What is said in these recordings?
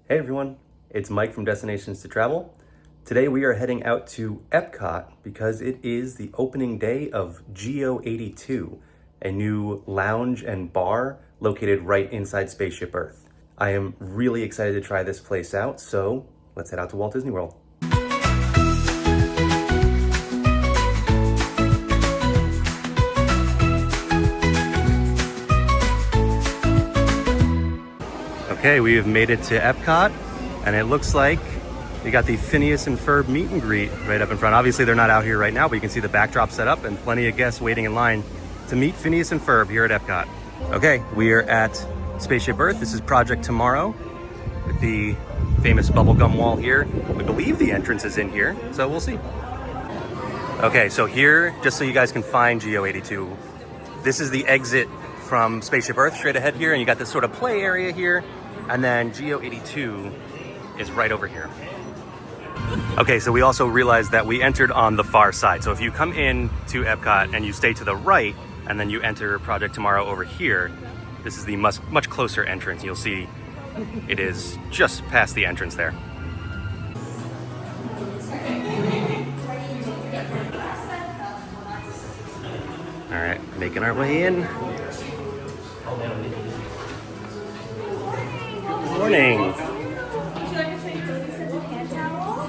Hey everyone, it's Mike from Destinations to Travel. Today we are heading out to Epcot because it is the opening day of GEO-82, a new lounge and bar located right inside Spaceship Earth. I am really excited to try this place out, so let's head out to Walt Disney World. Okay, we have made it to Epcot, and it looks like we got the Phineas and Ferb meet and greet right up in front. Obviously, they're not out here right now, but you can see the backdrop set up and plenty of guests waiting in line to meet Phineas and Ferb here at Epcot. Okay, we are at Spaceship Earth. This is Project Tomorrow with the famous bubblegum wall here. We believe the entrance is in here, so we'll see. Okay, so here, just so you guys can find GEO-82, this is the exit from Spaceship Earth straight ahead here, and you got this sort of play area here. And then GEO-82 is right over here. Okay, so we also realized that we entered on the far side. So if you come in to Epcot and you stay to the right, and then you enter Project Tomorrow over here, this is the much closer entrance. You'll see it is just past the entrance there. All right, making our way in. Morning. Would you like a scented hand towel?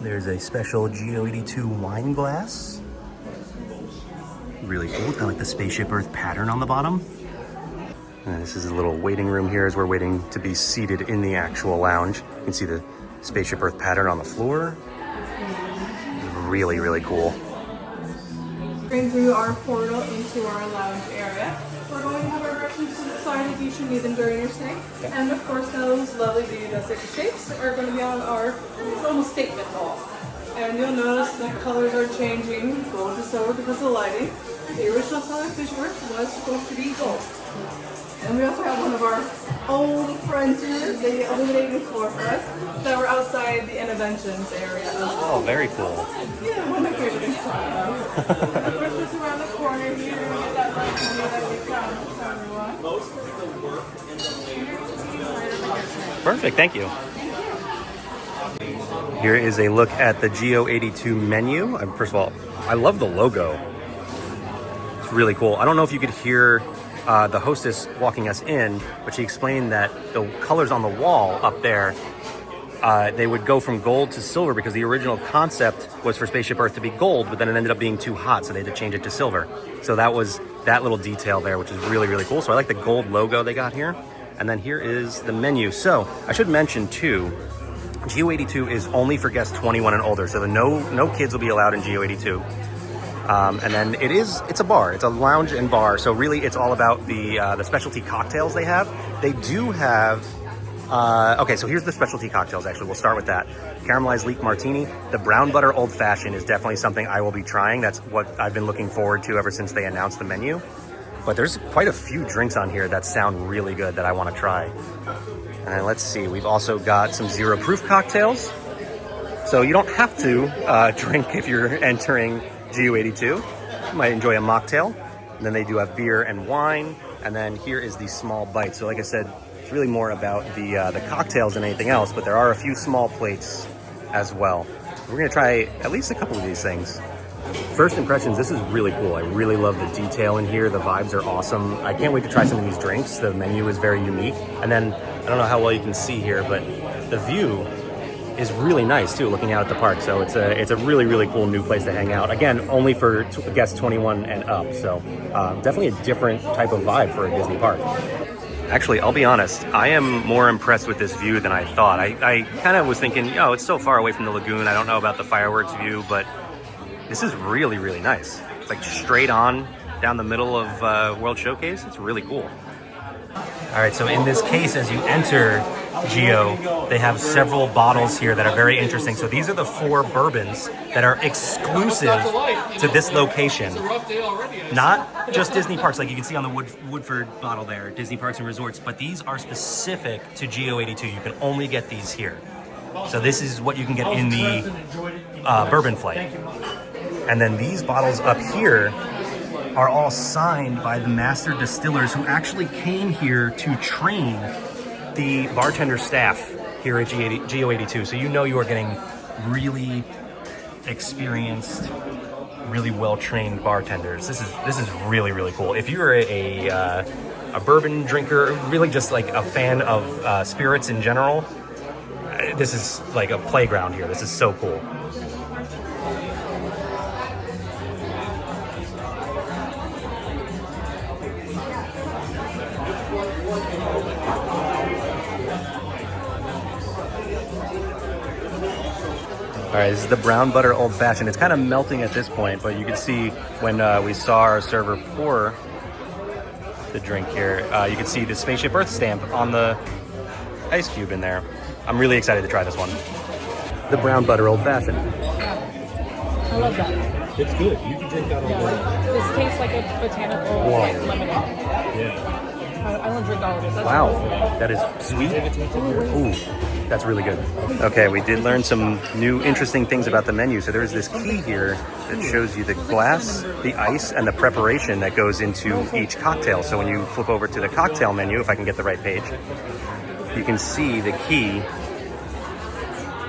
There's a special GEO-82 wine glass. Really cool, kind of like the Spaceship Earth pattern on the bottom. And this is a little waiting room here as we're waiting to be seated in the actual lounge. You can see the Spaceship Earth pattern on the floor. Really, really cool. Going through our portal into our lounge area. We're going to have our directions to the side if you should need them during your stay. And of course those lovely sticker shapes are going to be on our almost statement wall. And you'll notice the colors are changing gold to silver because of the lighting. The original color of Spaceship Earth was supposed to be gold. And we also have one of our old friends here. They illuminated the floor for us that were outside the interventions area as well. Oh, very cool. Yeah, one of my favorite things to talk about. Of course, just around the corner here, we get that light that we found for everyone. Perfect, thank you. Here is a look at the GEO-82 menu. First of all, I love the logo. It's really cool. I don't know if you could hear the hostess walking us in, but she explained that the colors on the wall up there, they would go from gold to silver because the original concept was for Spaceship Earth to be gold, but then it ended up being too hot, so they had to change it to silver. So that was that little detail there, which is really, really cool. So I like the gold logo they got here. And then here is the menu. So I should mention too, GEO-82 is only for guests 21 and older, so no kids will be allowed in GEO-82. And then it's a bar, it's a lounge and bar. So really it's all about the specialty cocktails they have. They do have, okay, so here's the specialty cocktails actually. We'll start with that. Caramelized leek martini. The brown butter old fashioned is definitely something I will be trying. That's what I've been looking forward to ever since they announced the menu. But there's quite a few drinks on here that sound really good that I want to try. And let's see, we've also got some zero proof cocktails. So you don't have to drink if you're entering GEO-82. You might enjoy a mocktail. And then they do have beer and wine. And then here is the small bite. So like I said, it's really more about the cocktails than anything else, but there are a few small plates as well. We're gonna try at least a couple of these things. First impressions, this is really cool. I really love the detail in here. The vibes are awesome. I can't wait to try some of these drinks. The menu is very unique. And then, I don't know how well you can see here, but the view is really nice too, looking out at the park. So it's a really, really cool new place to hang out. Again, only for guests 21 and up. So definitely a different type of vibe for a Disney park. Actually, I'll be honest, I am more impressed with this view than I thought. I kind of was thinking, oh, it's so far away from the lagoon. I don't know about the fireworks view, but this is really, really nice. It's like straight on down the middle of World Showcase. It's really cool. All right, so in this case, as you enter GEO, they have several bottles here that are very interesting. So these are the 4 bourbons that are exclusive to this location. Not just Disney parks, like you can see on the Woodford bottle there, Disney Parks and Resorts, but these are specific to GEO-82. You can only get these here. So this is what you can get in the bourbon flight. And then these bottles up here are all signed by the master distillers who actually came here to train the bartender staff here at GEO-82. So you know you are getting really experienced, really well-trained bartenders. This is really, really cool. If you're a bourbon drinker, really just like a fan of spirits in general, this is like a playground here. This is so cool. All right, this is the brown butter old fashioned. It's kind of melting at this point, but you can see when we saw our server pour the drink here, you can see the Spaceship Earth stamp on the ice cube in there. I'm really excited to try this one. The brown butter old fashioned. Yeah. I love that. It's good. You can drink that all day. This tastes like a botanical like, lemonade. Yeah. I don't drink all of it. That's Wow, awesome. that is sweet. Ooh, that's really good. Okay, we did learn some new interesting things about the menu. So there is this key here that shows you the glass, the ice, and the preparation that goes into each cocktail. So when you flip over to the cocktail menu, if I can get the right page, you can see the key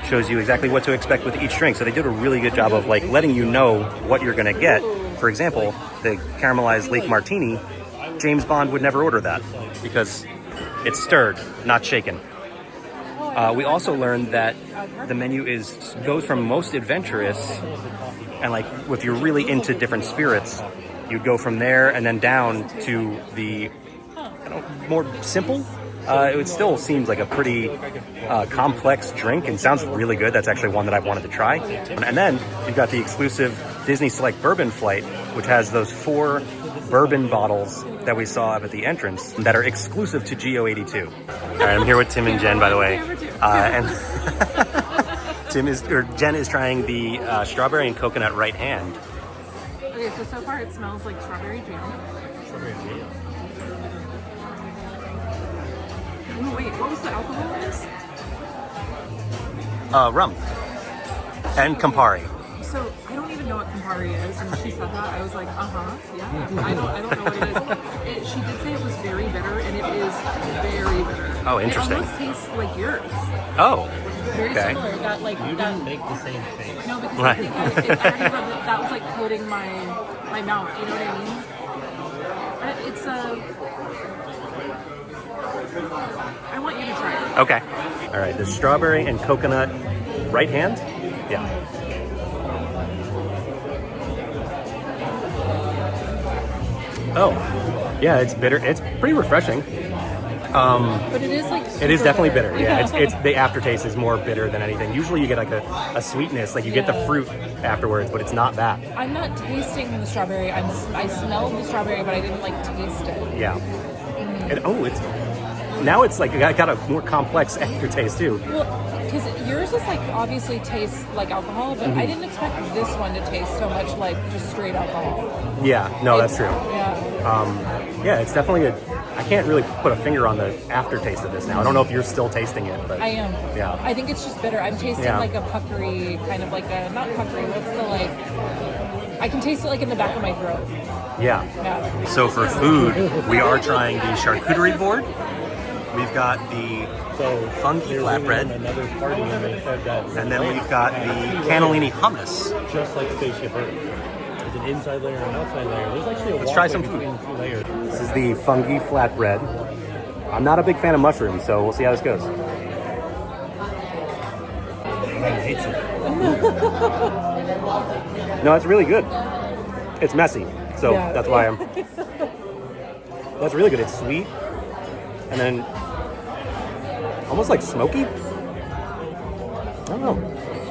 shows you exactly what to expect with each drink. So they did a really good job of like letting you know what you're gonna get. For example, the caramelized Lake Martini, James Bond would never order that because it's stirred, not shaken. We also learned that the menu goes from most adventurous, and like if you're really into different spirits, you'd go from there and then down to the more simple. It still seems like a pretty complex drink and sounds really good. That's actually one that I've wanted to try. And then you've got the exclusive Disney Select Bourbon Flight, which has those 4 bourbon bottles that we saw up at the entrance that are exclusive to GEO-82. All right, I'm here with Tim and Jenn, by the way. And Jenn is trying the strawberry and coconut right hand. Okay, so far it smells like strawberry jam. Strawberry jam. Ooh, wait, what was the alcohol in this? Rum and Campari. So I don't even know what Campari is, and she said that. I was like, yeah. I don't know what it is. She did say it was very bitter, and it is very bitter. Oh, interesting. It almost tastes like yours. Oh, very okay. similar. That like You that. didn't make the same face. No, because Right. I think that was like coating my mouth. You know what I mean? It's I want you to try it. Okay. All right, the strawberry and coconut right hand? Yeah. Oh, yeah, it's bitter. It's pretty refreshing. But it is like It is super definitely bitter. Yeah, it's the aftertaste is more bitter than anything. Usually you get like a sweetness, like you get the Yeah. fruit afterwards, but it's not that. I'm not tasting the strawberry. I smelled the strawberry, but I didn't like taste it. Yeah. And now it's like it got a more complex aftertaste too. Well, because yours is like obviously tastes like alcohol, but I didn't expect this one to taste so much like just straight alcohol. Yeah, no, that's true. Yeah. Yeah, it's definitely I can't really put a finger on the aftertaste of this now. I don't know if you're still tasting it, but I am. Yeah. I think it's just bitter. I'm tasting Yeah. like a puckery, kind of like a, not puckery, what's the like, I can taste it like in the back of my throat. Yeah. Yeah. So for food, we are trying the charcuterie board. We've got the funky flatbread, Another party, and they said that. and then we've got the cannellini hummus. Just like Spaceship Earth. There's an inside layer and an outside layer. There's actually a Let's try walkway some food. between 2 layers. This is the funky flatbread. I'm not a big fan of mushrooms, so we'll see how this goes. Hates it. No, it's really good. It's messy, so Yeah. that's why I'm. That's really good. It's sweet, and then almost like smoky. I don't know.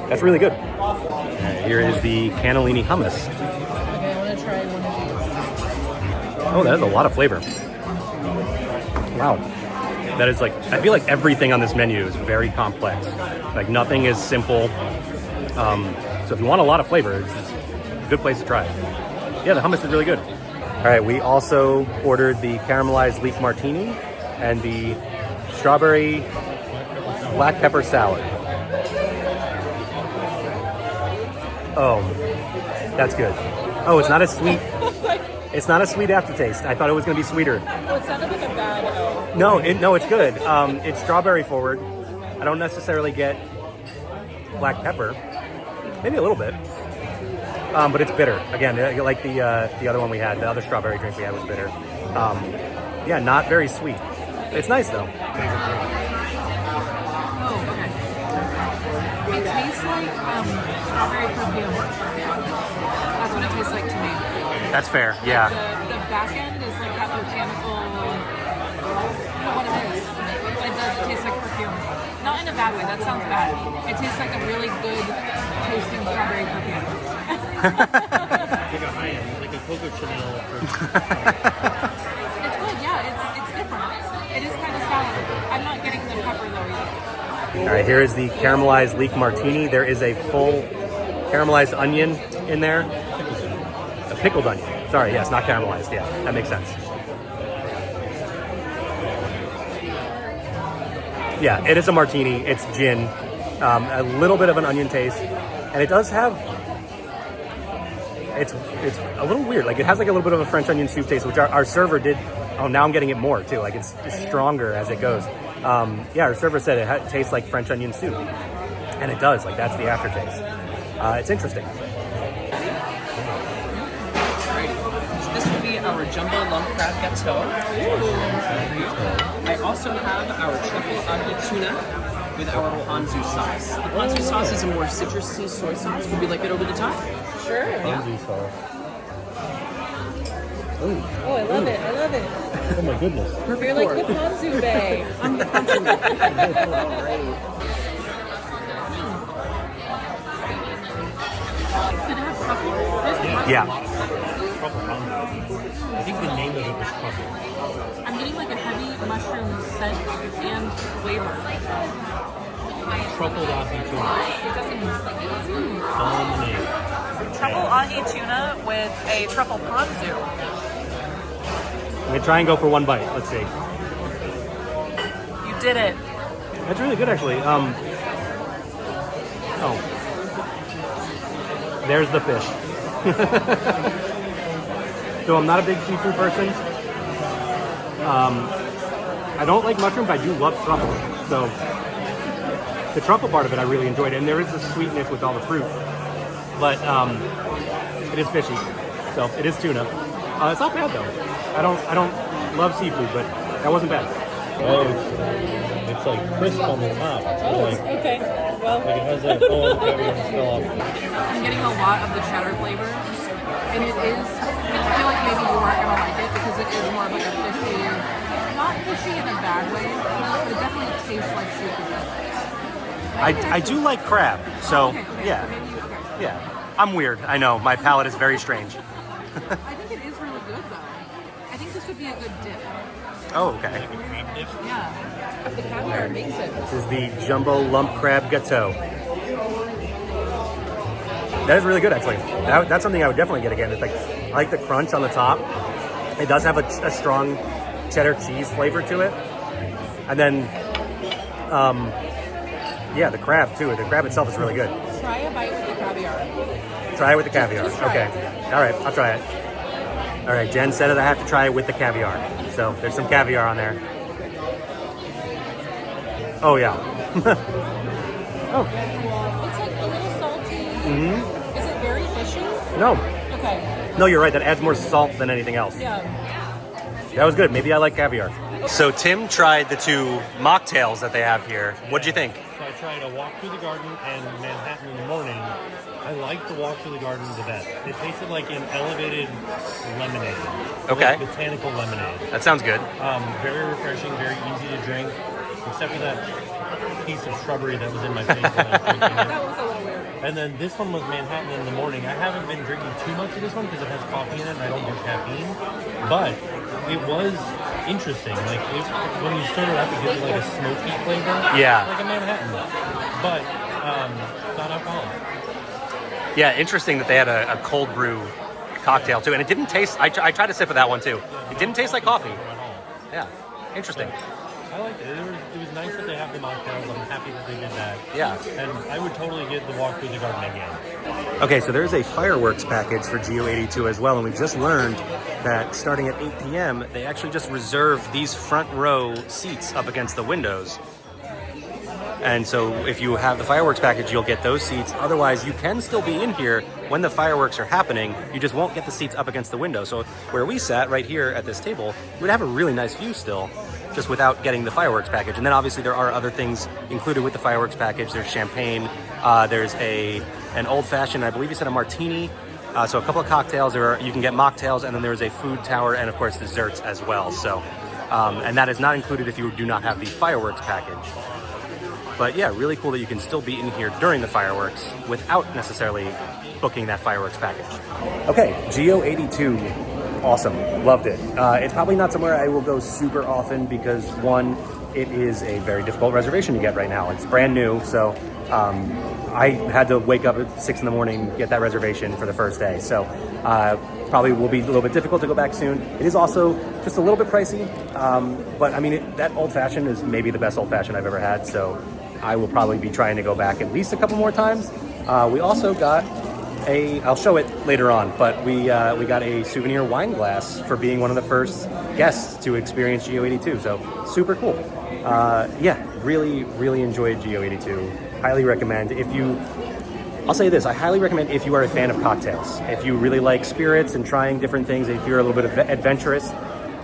That's really good. Here is the cannellini hummus. Okay, I want to try one of these. Oh, that has a lot of flavor. Wow. That is like, I feel like everything on this menu is very complex. Like nothing is simple. So if you want a lot of flavor, it's a good place to try it. Yeah, the hummus is really good. All right, we also ordered the caramelized leek martini and the strawberry black pepper salad. Oh, that's good. Oh, it's not as sweet. It's not a sweet aftertaste. I thought it was going to be sweeter. Oh, it sounded like a bad O. No, it's good. It's strawberry forward. I don't necessarily get black pepper. Maybe a little bit. But it's bitter. Again, like the other one we had, the other strawberry drink we had was bitter. Yeah, not very sweet. It's nice though. Oh, okay. It tastes like strawberry perfume. That's what it tastes like to me. That's fair. Yeah. The back end is like that botanical. I don't know what it is. But it does. It tastes like perfume. Not in a bad way. That sounds bad. It tastes like a really good tasting strawberry perfume. Like a high-end, like a Coco Chanel. It's good. Yeah, it's different. It is kind of sour. I'm not getting the pepper though either. All right, here is the caramelized leek martini. There is a full caramelized onion in there. A pickled onion. Sorry, yes, not caramelized. Yeah, that makes sense. Yeah, it is a martini. It's gin. A little bit of an onion taste. And it does have... It's a little weird. Like, it has like a little bit of a French onion soup taste, which our server did... Oh, now I'm getting it more, too. Like, it's stronger as it goes. Yeah, our server said it tastes like French onion soup. And it does. Like, that's the aftertaste. It's interesting. This will be our jumbo lump crab gâteau. I also have our truffle ahi tuna with our ponzu sauce. The ponzu sauce is a more citrusy soy sauce. Would you like it over the top? Sure. Ponzu sauce. Oh, I love it. I love it. Oh my goodness. You're like the Ponzu Bay. I'm the ponzu. Did it have truffle? There's truffle. Yeah. Truffle ponzu. I think the name of it was truffle. I'm getting like a heavy mushroom scent and flavor. Truffle ahi tuna. All in the name. Truffle ahi tuna with a truffle ponzu. I'm going to try and go for one bite. Let's see. You did it. That's really good, actually. Oh. There's the fish. So I'm not a big seafood person. I don't like mushrooms. I do love truffle. So the truffle part of it, I really enjoyed. And there is a sweetness with all the fruit. But it is fishy. So it is tuna. It's not bad though. I don't love seafood, but that wasn't bad. Oh, it's like crisp on the top. Oh, Like okay. Well, it has that full caviar still off. I'm getting a lot of the cheddar flavor. And it is, I feel like maybe you aren't going to like it because it is more of like a fishy, not fishy in a bad way. It definitely tastes like seafood. I do like crab. So, Okay. yeah. So maybe, okay. Yeah. I'm weird. I know. My palate is very strange. I think it is really good though. I think this would be a good dip. Oh, okay. Yeah. The caviar makes it. This is the jumbo lump crab gâteau. That is really good, actually. That's something I would definitely get again. It's like, I like the crunch on the top. It does have a strong cheddar cheese flavor to it. And then, yeah, the crab too. The crab itself is really good. Try a bite with the caviar. Try it with the caviar. Just try Okay. All right, I'll try it. All right, Jen said that I have to try it with the caviar. So there's some caviar on there. Oh, yeah. Oh, It's like a little salty. Is it very fishy? no. Okay. No, you're right. That adds more salt than anything else. Yeah. That was good. Maybe I like caviar. So Tim tried the two mocktails that they have here. What'd you think? So I tried a walk through the garden and Manhattan in the morning. I liked the walk through the garden the best. It tasted like an elevated lemonade. Okay. Like botanical lemonade. That sounds good. Very refreshing, very easy to drink, except for that piece of shrubbery that was in my face when I was drinking it. That was a little weird. And then this one was Manhattan in the morning. I haven't been drinking too much of this one because it has coffee in it and I don't do caffeine. But it was interesting. Like when you stir it up, it gives it like a smoky flavor. Yeah. Like a Manhattan. But not alcoholic. Yeah, interesting that they had a cold brew cocktail too. And it didn't taste, I tried a sip of that one too. It didn't taste like coffee. At all. Yeah, interesting. I liked it. It was nice that they have the mocktails. I'm happy that they did that. Yeah. And I would totally get the walk through the garden again. Okay, so there's a fireworks package for GEO-82 as well, and we just learned that starting at 8 p.m., they actually just reserve these front row seats up against the windows. And so if you have the fireworks package, you'll get those seats. Otherwise, you can still be in here when the fireworks are happening. You just won't get the seats up against the window. So where we sat right here at this table, we'd have a really nice view still, just without getting the fireworks package. And then obviously there are other things included with the fireworks package. There's champagne, there's an old fashioned, I believe you said a martini. So a couple of cocktails, you can get mocktails, and then there's a food tower and of course desserts as well. So, and that is not included if you do not have the fireworks package. But yeah, really cool that you can still be in here during the fireworks without necessarily booking that fireworks package. Okay, GEO-82, awesome, loved it. It's probably not somewhere I will go super often because one, it is a very difficult reservation to get right now. It's brand new, so I had to wake up at 6 in the morning, get that reservation for the first day. So probably will be a little bit difficult to go back soon. It is also just a little bit pricey, but I mean, that old fashioned is maybe the best old fashioned I've ever had. So I will probably be trying to go back at least a couple more times. We also got I'll show it later on, but we got a souvenir wine glass for being one of the first guests to experience GEO-82. So super cool. Yeah, really enjoyed GEO-82. Highly recommend. I'll say this, I highly recommend if you are a fan of cocktails. If you really like spirits and trying different things, if you're a little bit adventurous,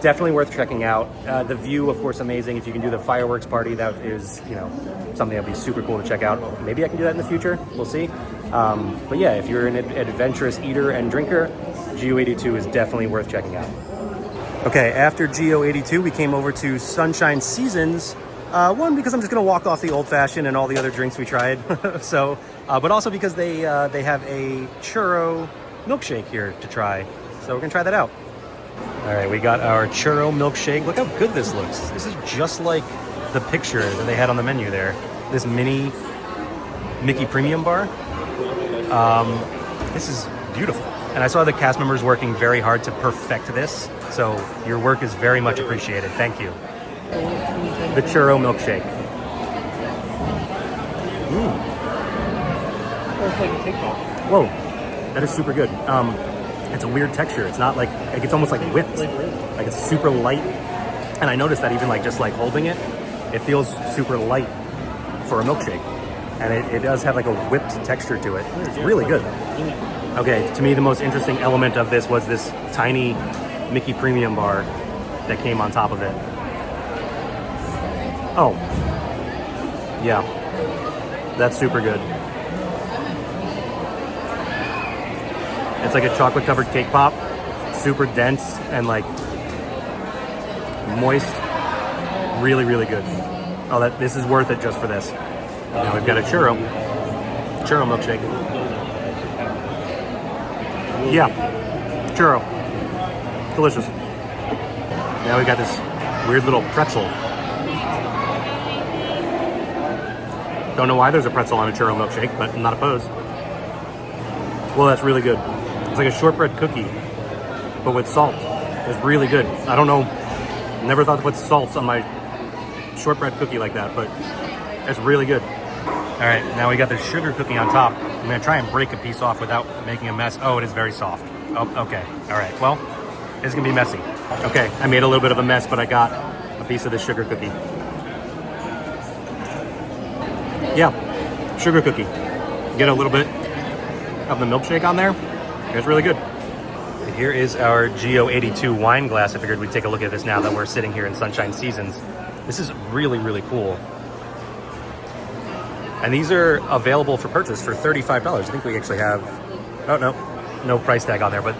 definitely worth checking out. The view, of course, amazing. If you can do the fireworks party, that is, something that'll be super cool to check out. Maybe I can do that in the future. We'll see. But yeah, if you're an adventurous eater and drinker, GEO-82 is definitely worth checking out. Okay, after GEO-82, we came over to Sunshine Seasons. One, because I'm just going to walk off the Old Fashioned and all the other drinks we tried. So, but also because they have a Churro milkshake here to try. So we're going to try that out. All right, we got our Churro milkshake. Look how good this looks. This is just like the picture that they had on the menu there. This mini Mickey Premium bar. This is beautiful. And I saw the cast members working very hard to perfect this. So your work is very much appreciated. Thank you. The Churro milkshake. Whoa, that is super good. It's a weird texture. It's not like it's almost like whipped. Like it's super light. And I noticed that even just holding it, it feels super light for a milkshake. And it does have like a whipped texture to it. It's really good. Okay, to me the most interesting element of this was this tiny Mickey Premium bar that came on top of it. Oh, yeah, that's super good. It's like a chocolate covered cake pop, super dense and moist, really good. Oh, this is worth it just for this. Now we've got a churro milkshake. Yeah, churro, delicious. Now we've got this weird little pretzel. Don't know why there's a pretzel on a churro milkshake, but I'm not opposed. Well, that's really good. It's like a shortbread cookie, but with salt. It's really good. I don't know, never thought to put salt on my shortbread cookie like that, but it's really good. All right, now we got the sugar cookie on top. I'm gonna try and break a piece off without making a mess. Oh, it is very soft. Oh, okay, all right. Well, it's gonna be messy. Okay, I made a little bit of a mess, but I got a piece of the sugar cookie. Yeah, sugar cookie. Get a little bit of the milkshake on there. It's really good. And here is our GEO-82 wine glass. I figured we'd take a look at this now that we're sitting here in Sunshine Seasons. This is really cool. And these are available for purchase for $35. I think we actually have, oh no price tag on there, but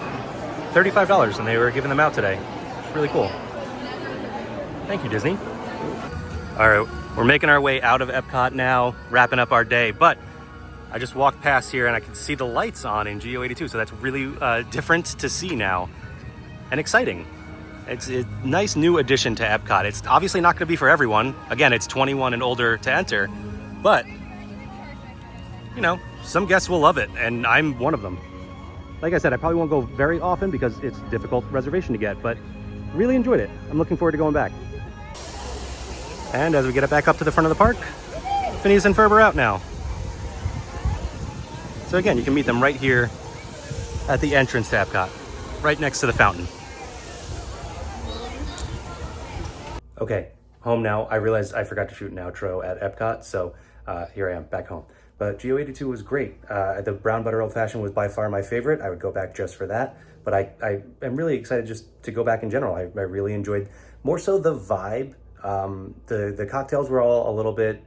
$35, and they were giving them out today. It's really cool. Thank you, Disney. All right, we're making our way out of Epcot now, wrapping up our day, but I just walked past here and I can see the lights on in GEO-82, so that's really different to see now and exciting. It's a nice new addition to Epcot. It's obviously not going to be for everyone. Again, it's 21 and older to enter, but some guests will love it, and I'm one of them. Like I said, I probably won't go very often because it's a difficult reservation to get, but really enjoyed it. I'm looking forward to going back. And as we get it back up to the front of the park, Phineas and Ferb are out now. So again, you can meet them right here at the entrance to Epcot, right next to the fountain. Okay, home now. I realized I forgot to shoot an outro at Epcot, so here I am back home. But GEO-82 was great. The brown butter old fashioned was by far my favorite. I would go back just for that. But I am really excited just to go back in general. I really enjoyed more so the vibe. The cocktails were all a little bit,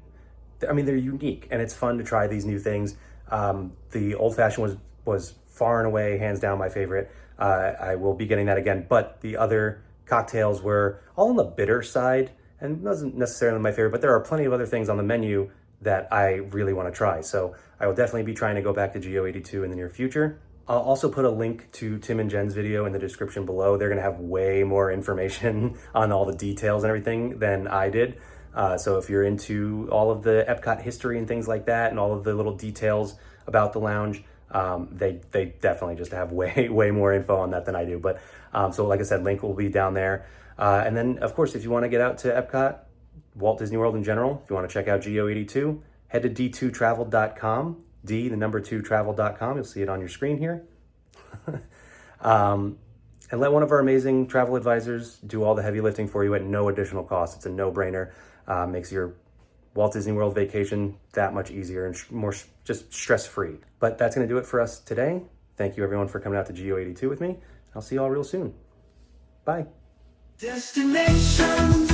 I mean, they're unique and it's fun to try these new things. The old fashioned was far and away, hands down, my favorite. I will be getting that again, but the other cocktails were all on the bitter side and wasn't necessarily my favorite, but there are plenty of other things on the menu that I really want to try. So I will definitely be trying to go back to GEO-82 in the near future. I'll also put a link to Tim and Jenn's video in the description below. They're gonna have way more information on all the details and everything than I did. So if you're into all of the Epcot history and things like that and all of the little details about the lounge, they definitely just have way more info on that than I do. But so like I said, link will be down there. And then of course, if you want to get out to Epcot, Walt Disney World in general, if you want to check out GEO-82, head to d2travel.com, d2travel.com. You'll see it on your screen here. And let one of our amazing travel advisors do all the heavy lifting for you at no additional cost. It's a no-brainer. Makes your Walt Disney World vacation that much easier and more just stress-free. But that's going to do it for us today. Thank you everyone for coming out to GEO-82 with me. I'll see you all real soon. Bye. Destination